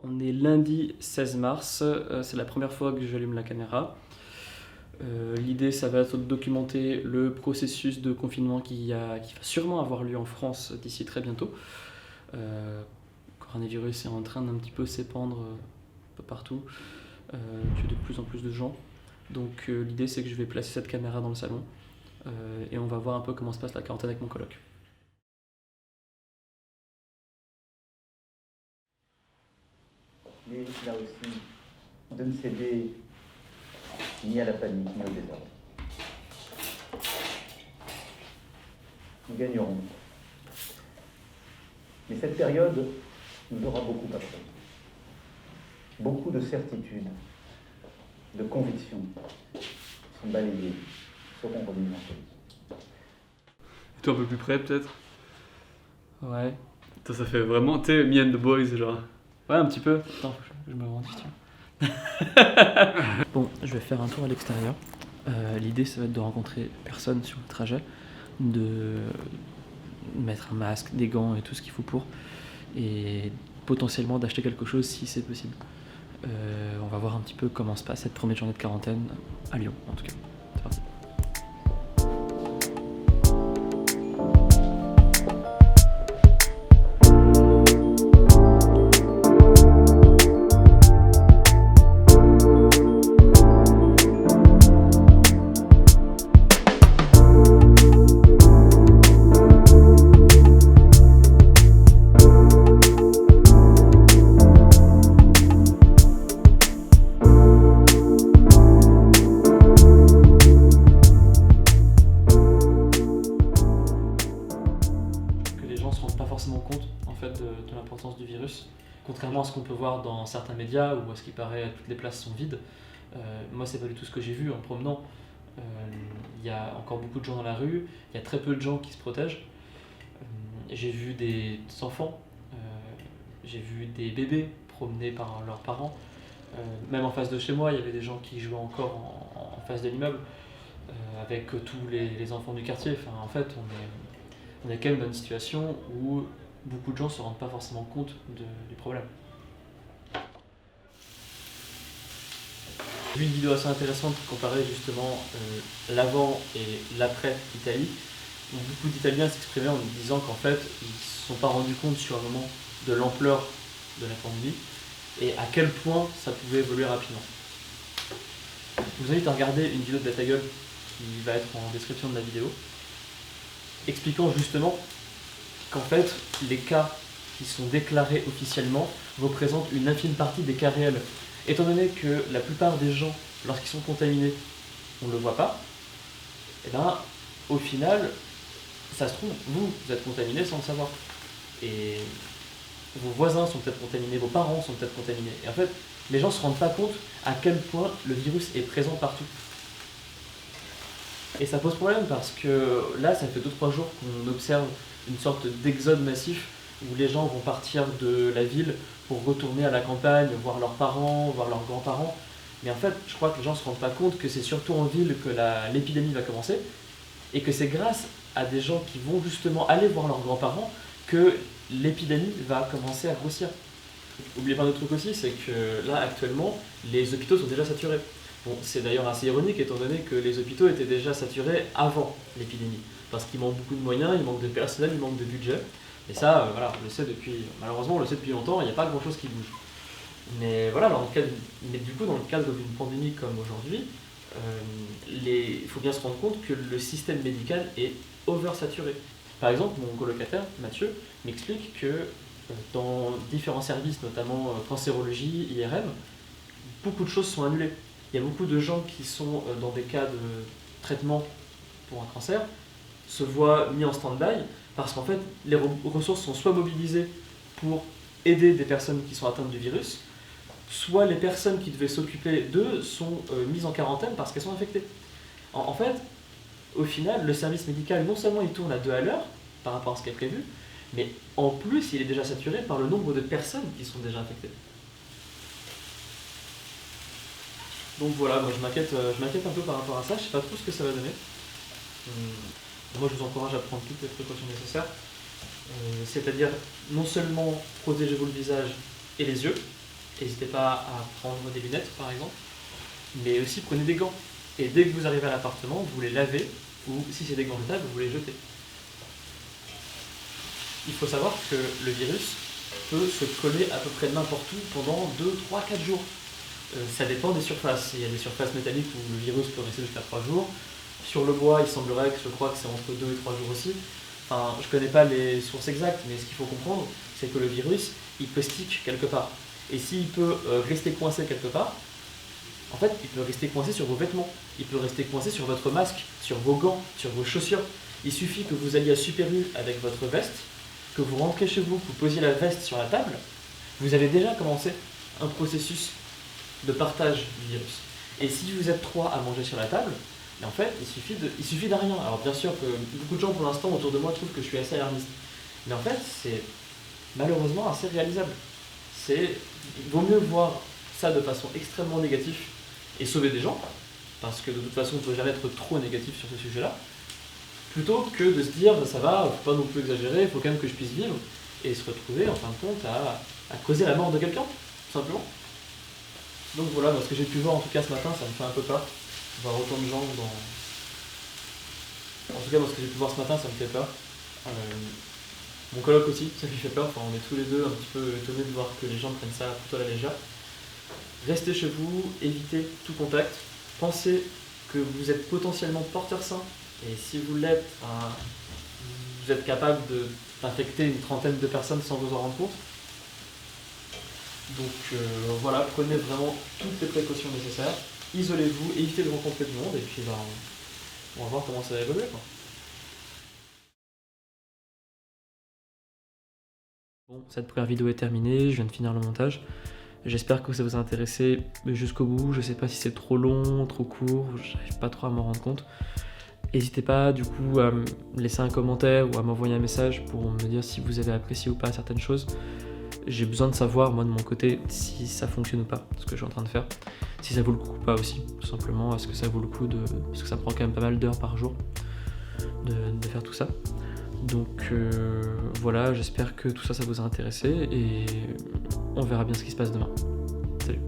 On est lundi 16 mars, c'est la première fois que j'allume la caméra. L'idée, ça va être de documenter le processus de confinement qui va sûrement avoir lieu en France d'ici très bientôt. Le coronavirus est en train d'un petit peu s'épandre un peu partout, tuer de plus en plus de gens. Donc l'idée, c'est que je vais placer cette caméra dans le salon et on va voir un peu comment se passe la quarantaine avec mon coloc. Mais là aussi, de ne céder ni à la panique ni au désordre. Nous gagnerons. Mais cette période nous aura beaucoup appris. Beaucoup de certitudes, de convictions sont balayées, seront remises en cause. Et toi un peu plus près peut-être? Ouais. Ça fait vraiment, tu sais, me and the boys genre. Ouais, un petit peu. Attends, je me rends question. Bon, je vais faire un tour à l'extérieur. L'idée, ça va être de rencontrer personne sur le trajet, de mettre un masque, des gants et tout ce qu'il faut pour, et potentiellement d'acheter quelque chose si c'est possible. On va voir un petit peu comment se passe cette première journée de quarantaine à Lyon, en tout cas. C'est parti. Compte en fait de l'importance du virus, contrairement à ce qu'on peut voir dans certains médias où à ce qui paraît toutes les places sont vides. Moi c'est pas du tout ce que j'ai vu en promenant. Il y a encore beaucoup de gens dans la rue, il y a très peu de gens qui se protègent. J'ai vu des enfants, j'ai vu des bébés promenés par leurs parents. Même en face de chez moi, il y avait des gens qui jouaient encore en face de l'immeuble avec tous les enfants du quartier. Enfin, en fait, on est quand même dans une situation où beaucoup de gens ne se rendent pas forcément compte du problème. J'ai vu une vidéo assez intéressante qui comparait justement l'avant et l'après Italie. Donc, beaucoup d'Italiens s'exprimaient en disant qu'en fait, ils ne se sont pas rendus compte sur un moment de l'ampleur de la pandémie et à quel point ça pouvait évoluer rapidement. Je vous invite à regarder une vidéo de Data qui va être en description de la vidéo, expliquant justement qu'en fait, les cas qui sont déclarés officiellement représentent une infime partie des cas réels. Étant donné que la plupart des gens, lorsqu'ils sont contaminés, on ne le voit pas, et bien, au final, ça se trouve, vous êtes contaminés sans le savoir. Et vos voisins sont peut-être contaminés, vos parents sont peut-être contaminés. Et en fait, les gens ne se rendent pas compte à quel point le virus est présent partout. Et ça pose problème parce que là, ça fait 2-3 jours qu'on observe une sorte d'exode massif où les gens vont partir de la ville pour retourner à la campagne, voir leurs parents, voir leurs grands-parents. Mais en fait, je crois que les gens ne se rendent pas compte que c'est surtout en ville que l'épidémie va commencer et que c'est grâce à des gens qui vont justement aller voir leurs grands-parents que l'épidémie va commencer à grossir. N'oubliez pas un autre truc aussi, c'est que là, actuellement, les hôpitaux sont déjà saturés. Bon, c'est d'ailleurs assez ironique étant donné que les hôpitaux étaient déjà saturés avant l'épidémie. Parce qu'il manque beaucoup de moyens, il manque de personnel, il manque de budget. Et ça, voilà, on le sait malheureusement, on le sait depuis longtemps, il n'y a pas grand-chose qui bouge. Mais voilà, mais du coup, dans le cadre d'une pandémie comme aujourd'hui, il faut bien se rendre compte que le système médical est oversaturé. Par exemple, mon colocataire, Mathieu, m'explique que dans différents services, notamment cancérologie, IRM, beaucoup de choses sont annulées. Il y a beaucoup de gens qui sont dans des cas de traitement pour un cancer, se voient mis en stand-by parce qu'en fait, les ressources sont soit mobilisées pour aider des personnes qui sont atteintes du virus, soit les personnes qui devaient s'occuper d'eux sont mises en quarantaine parce qu'elles sont infectées. En fait, au final, le service médical, non seulement il tourne à 2 à l'heure par rapport à ce qui est prévu, mais en plus, il est déjà saturé par le nombre de personnes qui sont déjà infectées. Donc voilà, moi je m'inquiète un peu par rapport à ça, je sais pas trop ce que ça va donner. Moi je vous encourage à prendre toutes les précautions nécessaires, c'est-à-dire non seulement protégez-vous le visage et les yeux, n'hésitez pas à prendre des lunettes par exemple, mais aussi prenez des gants. Et dès que vous arrivez à l'appartement, vous les lavez, ou si c'est des gants jetables, vous les jetez. Il faut savoir que le virus peut se coller à peu près n'importe où pendant 2, 3, 4 jours. Ça dépend des surfaces. Il y a des surfaces métalliques où le virus peut rester jusqu'à 3 jours. Sur le bois, il semblerait que je crois que c'est entre 2 et 3 jours aussi. Enfin, je connais pas les sources exactes, mais ce qu'il faut comprendre, c'est que le virus, il peut stick quelque part. Et s'il peut rester coincé quelque part, en fait, il peut rester coincé sur vos vêtements, il peut rester coincé sur votre masque, sur vos gants, sur vos chaussures. Il suffit que vous alliez à Super U avec votre veste, que vous rentrez chez vous, que vous posiez la veste sur la table, vous avez déjà commencé un processus de partage du virus. Et si vous êtes 3 à manger sur la table, en fait, il suffit de rien. Alors bien sûr que beaucoup de gens pour l'instant autour de moi trouvent que je suis assez alarmiste. Mais en fait, c'est malheureusement assez réalisable. Il vaut mieux voir ça de façon extrêmement négative et sauver des gens, parce que de toute façon on ne peut jamais être trop négatif sur ce sujet-là, plutôt que de se dire ça va, faut pas non plus exagérer, il faut quand même que je puisse vivre, et se retrouver en fin de compte à causer la mort de quelqu'un, tout simplement. Donc voilà, moi, ce que j'ai pu voir en tout cas ce matin, ça me fait un peu peur, voir autant de gens dans... En tout cas, moi, ce que j'ai pu voir ce matin, ça me fait peur. Mon coloc aussi, ça lui fait peur, enfin, on est tous les deux un petit peu étonnés de voir que les gens prennent ça plutôt à la légère. Restez chez vous, évitez tout contact, pensez que vous êtes potentiellement porteur sain, et si vous l'êtes, vous êtes capable d'infecter une trentaine de personnes sans vous en rendre compte. Donc voilà, prenez vraiment toutes les précautions nécessaires, isolez-vous, évitez de rencontrer du monde, et puis on va voir comment ça va évoluer, quoi. Bon, cette première vidéo est terminée, je viens de finir le montage. J'espère que ça vous a intéressé jusqu'au bout. Je sais pas si c'est trop long, trop court, j'arrive pas trop à m'en rendre compte. N'hésitez pas du coup à me laisser un commentaire ou à m'envoyer un message pour me dire si vous avez apprécié ou pas certaines choses. J'ai besoin de savoir, moi de mon côté, si ça fonctionne ou pas, ce que je suis en train de faire. Si ça vaut le coup ou pas aussi, tout simplement. Est-ce que ça vaut le coup parce que ça prend quand même pas mal d'heures par jour de faire tout ça. Donc voilà, j'espère que tout ça vous a intéressé et on verra bien ce qui se passe demain. Salut.